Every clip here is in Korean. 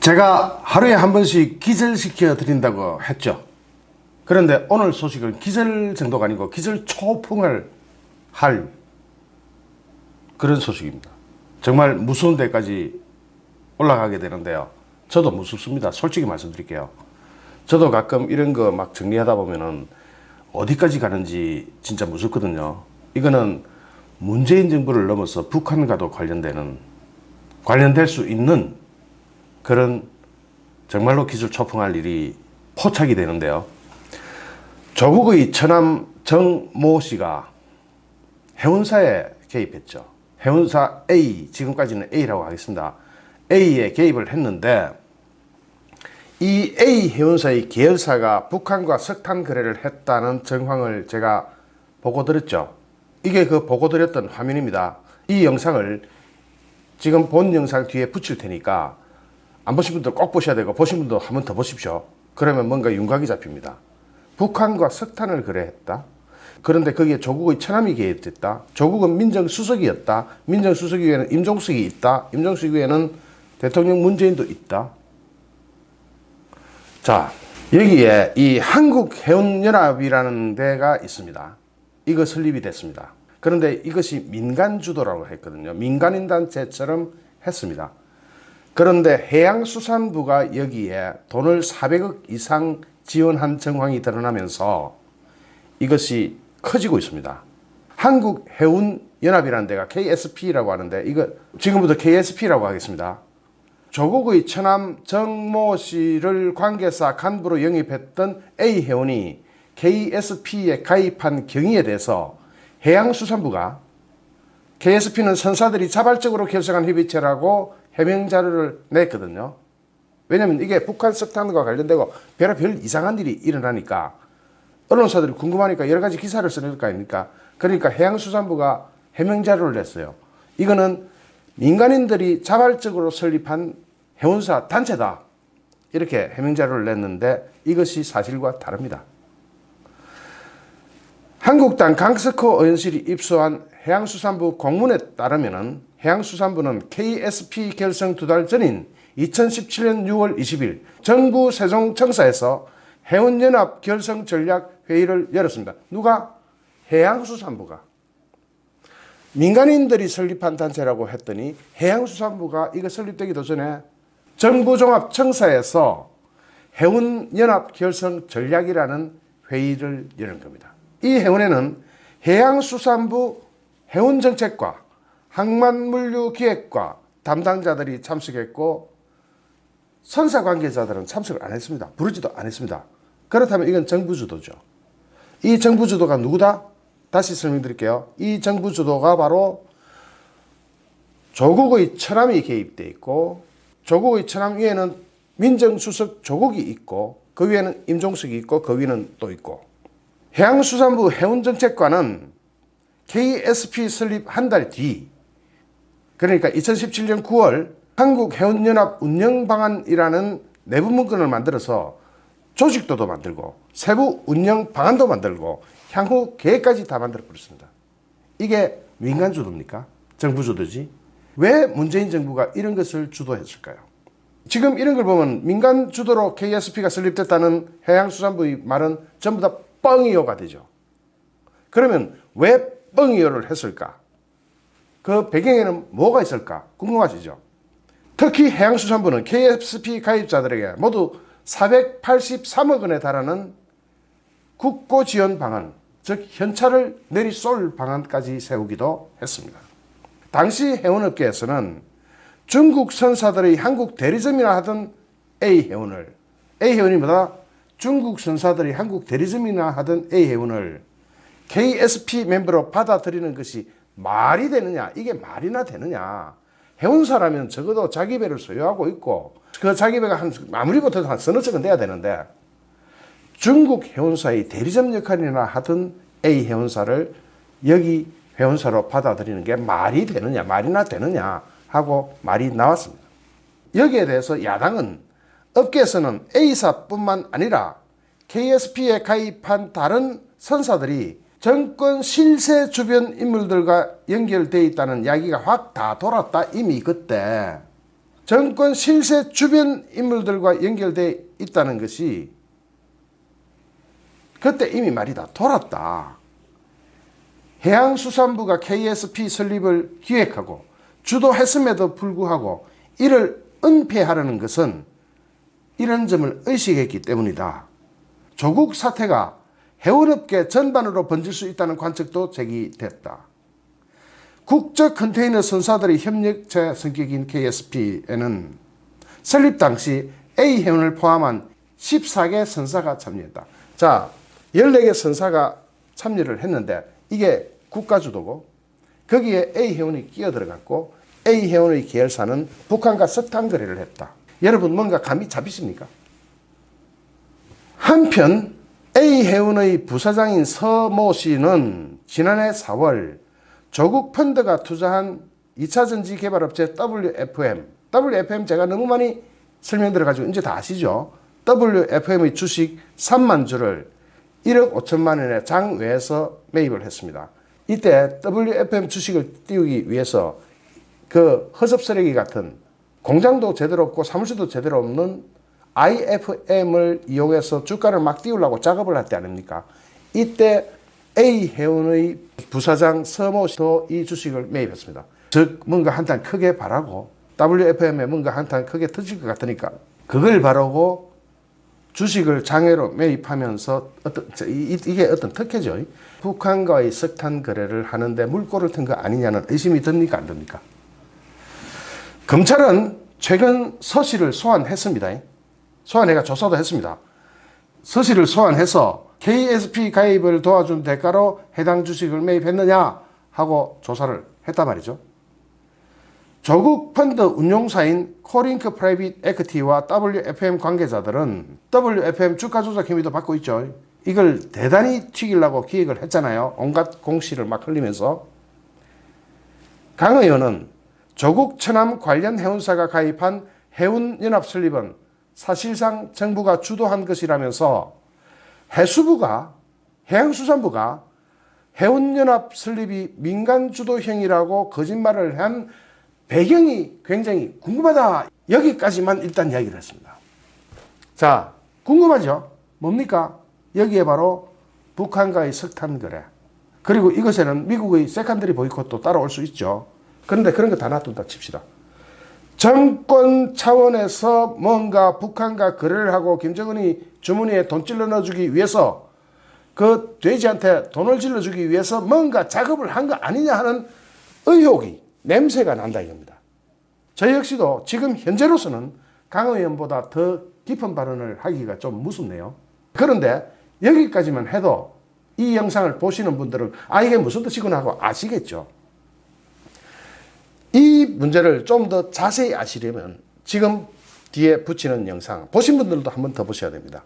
제가 하루에 한 번씩 기절시켜 드린다고 했죠. 그런데 오늘 소식은 기절 정도가 아니고 기절 초풍을 할 그런 소식입니다. 정말 무서운 데까지 올라가게 되는데요. 저도 무섭습니다. 솔직히 말씀드릴게요. 저도 가끔 이런 거 막 정리하다 보면은 어디까지 가는지 진짜 무섭거든요. 이거는 문재인 정부를 넘어서 북한과도 관련될 수 있는 그런 정말로 기술 초풍할 일이 포착이 되는데요. 조국의 처남 정모 씨가 해운사에 개입했죠. 해운사 A, 지금까지는 A라고 하겠습니다. A에 개입을 했는데 이 A 해운사의 계열사가 북한과 석탄 거래를 했다는 정황을 제가 보고드렸죠. 이게 그 보고드렸던 화면입니다. 이 영상을 지금 본 영상 뒤에 붙일 테니까 안 보신 분들 꼭 보셔야 되고 보신 분도 한 번 더 보십시오. 그러면 뭔가 윤곽이 잡힙니다. 북한과 석탄을 거래했다. 그런데 거기에 조국의 처남이 개입됐다. 조국은 민정수석이었다. 민정수석 위에는 임종석이 있다. 임종석 위에는 대통령 문재인도 있다. 자, 여기에 이 한국해운연합이라는 데가 있습니다. 이거 설립이 됐습니다. 그런데 이것이 민간주도라고 했거든요. 민간인단체처럼 했습니다. 그런데 해양수산부가 여기에 돈을 400억 이상 지원한 정황이 드러나면서 이것이 커지고 있습니다. 한국해운연합이라는 데가 KSP라고 하는데 이거 지금부터 KSP라고 하겠습니다. 조국의 처남 정모 씨를 관계사 간부로 영입했던 A해운이 KSP에 가입한 경위에 대해서 해양수산부가 KSP는 선사들이 자발적으로 결성한 협의체라고 해명 자료를 냈거든요. 왜냐하면 이게 북한 석탄과 관련되고 별의별 이상한 일이 일어나니까 언론사들이 궁금하니까 여러 가지 기사를 써낼 거 아닙니까? 그러니까 해양수산부가 해명 자료를 냈어요. 이거는 민간인들이 자발적으로 설립한 해운사 단체다. 이렇게 해명 자료를 냈는데 이것이 사실과 다릅니다. 한국당 강석호 의원실이 입수한 해양수산부 공문에 따르면 해양수산부는 KSP 결성 2달 전인 2017년 6월 20일 정부 세종청사에서 해운연합 결성 전략 회의를 열었습니다. 누가? 해양수산부가. 민간인들이 설립한 단체라고 했더니 해양수산부가 이거 설립되기도 전에 정부종합청사에서 해운연합 결성 전략이라는 회의를 여는 겁니다. 이 회원에는 해양수산부 해운정책과 항만물류기획과 담당자들이 참석했고 선사 관계자들은 참석을 안 했습니다. 부르지도 않았습니다. 그렇다면 이건 정부주도죠. 이 정부주도가 누구다? 다시 설명드릴게요. 이 정부주도가 바로 조국의 처남이 개입되어 있고 조국의 처남 위에는 민정수석 조국이 있고 그 위에는 임종석이 있고 그 위에는 또 있고 해양수산부 해운정책과는 KSP 설립 한 달 뒤 그러니까 2017년 9월 한국해운연합 운영방안이라는 내부 문건을 만들어서 조직도도 만들고 세부 운영 방안도 만들고 향후 계획까지 다 만들어 버렸습니다. 이게 민간 주도입니까? 정부 주도지? 왜 문재인 정부가 이런 것을 주도했을까요? 지금 이런 걸 보면 민간 주도로 KSP가 설립됐다는 해양수산부의 말은 전부 다 뻥이요가 되죠. 그러면 왜 뻥이요를 했을까? 그 배경에는 뭐가 있을까? 궁금하시죠? 특히 해양수산부는 KSP 가입자들에게 모두 483억 원에 달하는 국고지원 방안, 즉 현찰을 내리쏠 방안까지 세우기도 했습니다. 당시 해운업계에서는 중국 선사들의 한국 대리점이나 하던 A해운이 뭐다? 중국 선사들이 한국 대리점이나 하던 A해운을 KSP 멤버로 받아들이는 것이 말이 되느냐? 이게 말이나 되느냐? 해운사라면 적어도 자기 배를 소유하고 있고 그 자기 배가 아무리 못해도 한 서너 척은 돼야 되는데 중국 해운사의 대리점 역할이나 하던 A 해운사를 여기 해운사로 받아들이는 게 말이 되느냐 말이나 되느냐 하고 말이 나왔습니다. 여기에 대해서 야당은 업계에서는 A사뿐만 아니라 KSP에 가입한 다른 선사들이 정권 실세 주변 인물들과 연결되어 있다는 이야기가 확 다 돌았다. 이미 그때 정권 실세 주변 인물들과 연결되어 있다는 것이 그때 이미 말이 다 돌았다. 해양수산부가 KSP 설립을 기획하고 주도했음에도 불구하고 이를 은폐하려는 것은 이런 점을 의식했기 때문이다. 조국 사태가 해운업계 전반으로 번질 수 있다는 관측도 제기됐다. 국적 컨테이너 선사들의 협력체 성격인 KSP에는 설립 당시 A해운을 포함한 14개 선사가 참여했다. 자, 14개 선사가 참여를 했는데 이게 국가주도고 거기에 A해운이 끼어들어갔고 A해운의 계열사는 북한과 석탄 거래를 했다. 여러분 뭔가 감이 잡히십니까? 한편 A해운의 부사장인 서모 씨는 지난해 4월 조국 펀드가 투자한 2차전지 개발업체 WFM 제가 너무 많이 설명드려가지고 이제 다 아시죠? WFM의 주식 3만 주를 1억 5천만 원에 장외에서 매입을 했습니다. 이때 WFM 주식을 띄우기 위해서 그 허접 쓰레기 같은 공장도 제대로 없고 사무실도 제대로 없는 IFM을 이용해서 주가를 막 띄우려고 작업을 할 때 아닙니까? 이때 A해운의 부사장 서모 씨도 이 주식을 매입했습니다. 즉 뭔가 한탄 크게 바라고 WFM에 뭔가 한탄 크게 터질 것 같으니까 그걸 바라고 주식을 장외로 매입하면서 이게 어떤 특혜죠. 북한과의 석탄 거래를 하는데 물꼬를 튼 거 아니냐는 의심이 듭니까? 안 듭니까? 검찰은 최근 서 씨를 소환했습니다. 소환해가 조사도 했습니다. 서 씨를 소환해서 KSP 가입을 도와준 대가로 해당 주식을 매입했느냐 하고 조사를 했단 말이죠. 조국 펀드 운용사인 코링크 프라이빗 에퀴티와 WFM 관계자들은 WFM 주가 조작 혐의도 받고 있죠. 이걸 대단히 튀기려고 기획을 했잖아요. 온갖 공시를 막 흘리면서. 강 의원은 조국 처남 관련 해운사가 가입한 해운연합 설립은 사실상 정부가 주도한 것이라면서 해수부가 해양수산부가 해운연합 설립이 민간주도형이라고 거짓말을 한 배경이 굉장히 궁금하다. 여기까지만 일단 이야기를 했습니다. 자, 궁금하죠? 뭡니까? 여기에 바로 북한과의 석탄 거래, 그리고 이것에는 미국의 세컨더리 보이콧도 따라올 수 있죠. 그런데 그런 거 다 놔둔다 칩시다. 정권 차원에서 뭔가 북한과 거래를 하고 김정은이 주머니에 돈 찔러 넣어주기 위해서 그 돼지한테 돈을 질러주기 위해서 뭔가 작업을 한 거 아니냐 하는 의혹이 냄새가 난다 이겁니다. 저 역시도 지금 현재로서는 강 의원보다 더 깊은 발언을 하기가 좀 무섭네요. 그런데 여기까지만 해도 이 영상을 보시는 분들은 이게 무슨 뜻이구나 하고 아시겠죠. 이 문제를 좀 더 자세히 아시려면 지금 뒤에 붙이는 영상 보신 분들도 한 번 더 보셔야 됩니다.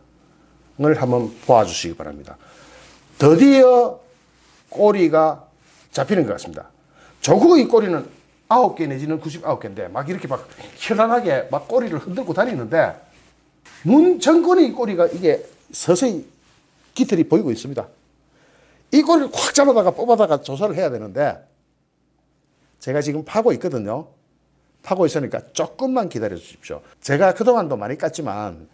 을 한번 보아주시기 바랍니다. 드디어 꼬리가 잡히는 것 같습니다. 조국의 꼬리는 9개 내지는 99개인데 막 이렇게 막 현란하게 막 꼬리를 흔들고 다니는데 문 정권의 꼬리가 이게 서서히 깃털이 보이고 있습니다. 이 꼬리를 확 잡아다가 뽑아다가 조사를 해야 되는데 제가 지금 파고 있거든요. 파고 있으니까 조금만 기다려 주십시오. 제가 그동안도 많이 깠지만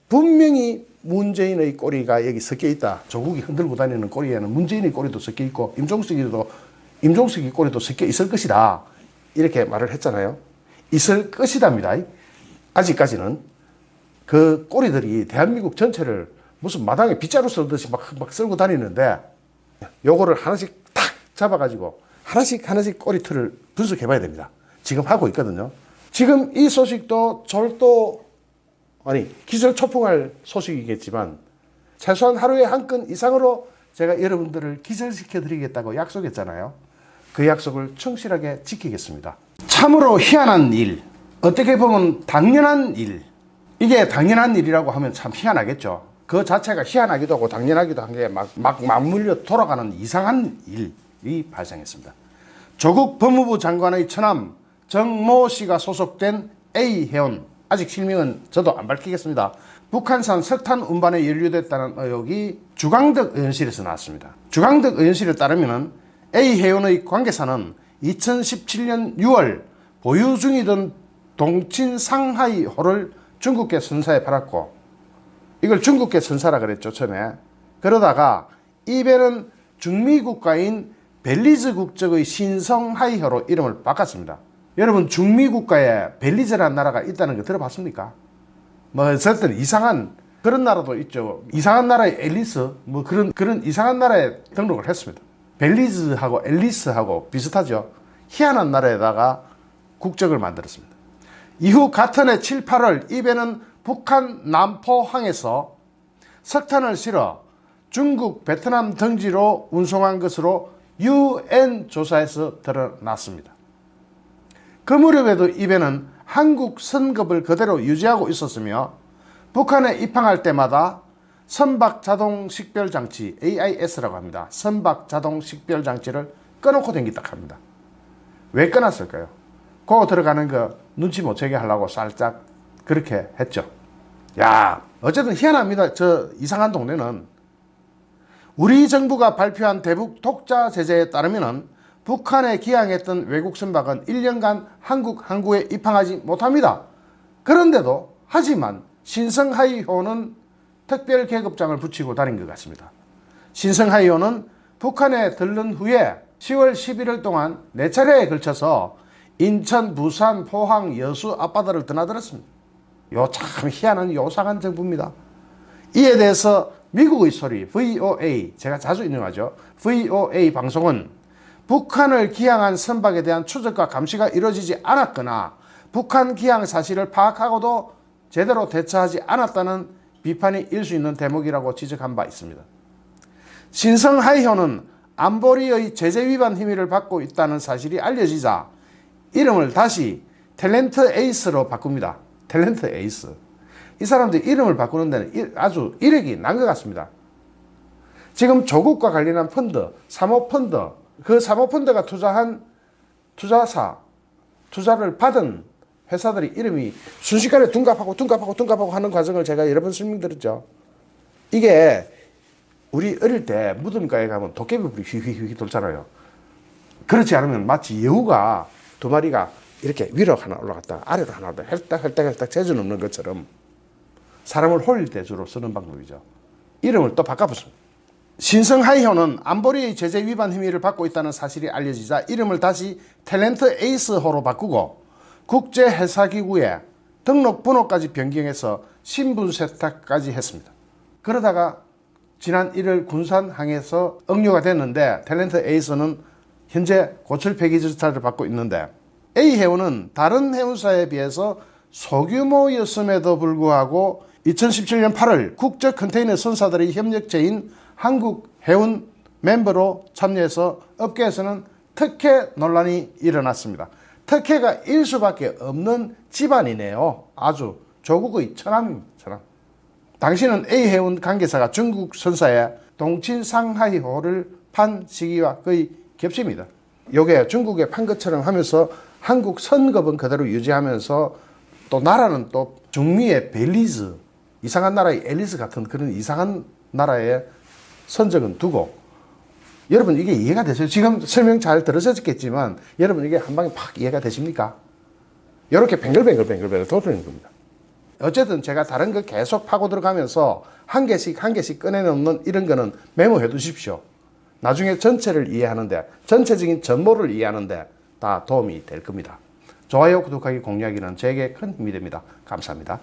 분명히 문재인의 꼬리가 여기 섞여 있다. 조국이 흔들고 다니는 꼬리에는 문재인의 꼬리도 섞여 있고 임종석의 꼬리도 섞여 있을 것이다. 이렇게 말을 했잖아요. 있을 것이답니다. 아직까지는 그 꼬리들이 대한민국 전체를 무슨 마당에 빗자루 썰듯이 막 쓸고 다니는데 요거를 하나씩 탁 잡아가지고 하나씩 꼬리털을 분석해 봐야 됩니다. 지금 하고 있거든요. 지금 이 소식도 기절초풍할 소식이겠지만 최소한 하루에 한 건 이상으로 제가 여러분들을 기절시켜 드리겠다고 약속했잖아요. 그 약속을 충실하게 지키겠습니다. 참으로 희한한 일, 어떻게 보면 당연한 일, 이게 당연한 일이라고 하면 참 희한하겠죠. 그 자체가 희한하기도 하고 당연하기도 한 게 막 맞물려 돌아가는 이상한 일이 발생했습니다. 조국 법무부 장관의 처남 정모 씨가 소속된 A해운, 아직 실명은 저도 안 밝히겠습니다. 북한산 석탄 운반에 연루됐다는 의혹이 주광덕 의원실에서 나왔습니다. 주광덕 의원실에 따르면 A해운의 관계사는 2017년 6월 보유 중이던 동친 상하이호를 중국계 선사에 팔았고, 이걸 중국계 선사라 그랬죠 처음에. 그러다가 이 배는 중미 국가인 벨리즈 국적의 신성하이호로 이름을 바꿨습니다. 여러분, 중미 국가에 벨리즈라는 나라가 있다는 거 들어봤습니까? 뭐 어쨌든 이상한 그런 나라도 있죠. 이상한 나라의 앨리스, 뭐 그런 이상한 나라에 등록을 했습니다. 벨리즈하고 앨리스하고 비슷하죠. 희한한 나라에다가 국적을 만들었습니다. 이후 같은 해 7, 8월 이 배는 북한 남포항에서 석탄을 실어 중국, 베트남 등지로 운송한 것으로 UN 조사에서 드러났습니다. 그 무렵에도 이 배는 한국 선급을 그대로 유지하고 있었으며 북한에 입항할 때마다 선박 자동 식별 장치 AIS라고 합니다. 선박 자동 식별 장치를 꺼놓고 댕기다 합니다. 왜 꺼놨을까요? 그거 들어가는 거 눈치 못 채게 하려고 살짝 그렇게 했죠. 야, 어쨌든 희한합니다. 저 이상한 동네는. 우리 정부가 발표한 대북 독자 제재에 따르면 북한에 기항했던 외국 선박은 1년간 한국 항구에 입항하지 못합니다. 그런데도 하지만 신성하이호는 특별 계급장을 붙이고 다닌 것 같습니다. 신성하이호는 북한에 들른 후에 10월 11일 동안 4차례에 걸쳐서 인천, 부산, 포항, 여수 앞바다를 드나들었습니다. 요 참 희한한 요상한 정부입니다. 이에 대해서 미국의 소리 VOA, 제가 자주 인용하죠. VOA 방송은 북한을 기항한 선박에 대한 추적과 감시가 이루어지지 않았거나 북한 기항 사실을 파악하고도 제대로 대처하지 않았다는 비판이 일 수 있는 대목이라고 지적한 바 있습니다. 신성하이호는 안보리의 제재 위반 혐의를 받고 있다는 사실이 알려지자 이름을 다시 탤런트 에이스로 바꿉니다. 탤런트 에이스. 이 사람들이 이름을 바꾸는 데는 아주 이력이 난 것 같습니다. 지금 조국과 관련한 펀드, 사모펀드, 그 사모펀드가 투자한 투자를 받은 회사들이 이름이 순식간에 둔갑하고 하는 과정을 제가 여러 번 설명드렸죠. 이게 우리 어릴 때 무덤가에 가면 도깨비불이 휘휘휘 돌잖아요. 그렇지 않으면 마치 여우가 두 마리가 이렇게 위로 하나 올라갔다 아래로 하나 올라갔다 헬딱헬딱 재주 넘는 것처럼 사람을 홀릴 때 주로 쓰는 방법이죠. 이름을 또 바꿔봤습니다. 신성하이호는 안보리의 제재 위반 혐의를 받고 있다는 사실이 알려지자 이름을 다시 탤런트 에이스호로 바꾸고 국제해사기구에 등록 번호까지 변경해서 신분 세탁까지 했습니다. 그러다가 지난 1월 군산항에서 억류가 됐는데 탤런트 에이스는 현재 고철 폐기 절차를 받고 있는데 A해운은 다른 해운사에 비해서 소규모였음에도 불구하고 2017년 8월 국적 컨테이너 선사들의 협력체인 한국해운 멤버로 참여해서 업계에서는 특혜 논란이 일어났습니다. 특혜가 일 수밖에 없는 집안이네요. 아주 조국의 처남입니다. 처남. 당시는 A해운 관계사가 중국 선사에 동친 상하이호를 판 시기와 거의 겹칩니다. 요게 중국에 판 것처럼 하면서 한국 선급은 그대로 유지하면서 또 나라는 또 중미의 벨리즈, 이상한 나라의 앨리스 같은 그런 이상한 나라의 선적은 두고, 여러분 이게 이해가 되세요? 지금 설명 잘 들으셨겠지만 여러분 이게 한 방에 팍 이해가 되십니까? 이렇게 뱅글뱅글 돌리는 겁니다. 어쨌든 제가 다른 거 계속 파고 들어가면서 한 개씩 꺼내놓는 이런 거는 메모해 두십시오. 나중에 전체를 이해하는데, 전체적인 전모를 이해하는데 다 도움이 될 겁니다. 좋아요, 구독하기, 공유하기는 제게 큰 힘이 됩니다. 감사합니다.